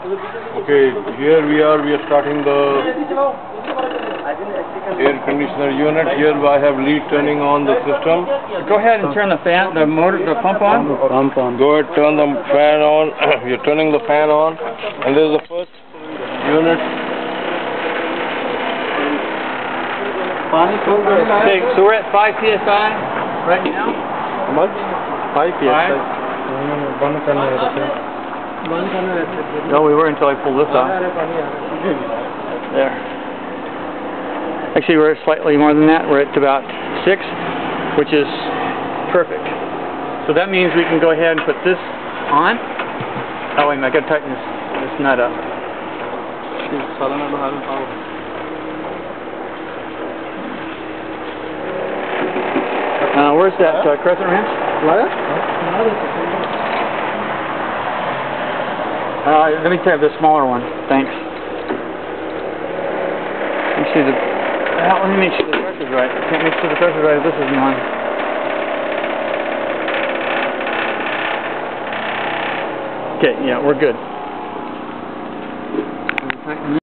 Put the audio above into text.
Okay, here we are starting the air conditioner unit. Here I have lead turning on the system. Go ahead and turn the fan, the motor, the pump on. Go ahead, turn the fan on. You're turning the fan on, and this is the first unit. Okay, so we're at 5 psi right now. How much? 5 psi. No, we were until I pulled this off. There. Actually, we're slightly more than that. We're at about 6, which is perfect. So that means we can go ahead and put this on. Oh, wait a minute, I gotta tighten this nut up. Where's that crescent wrench? Let me try the smaller one. Thanks. Let me see the. Let me make sure the pressure's right. I can't make sure the pressure's right if this isn't on. Okay, yeah, we're good.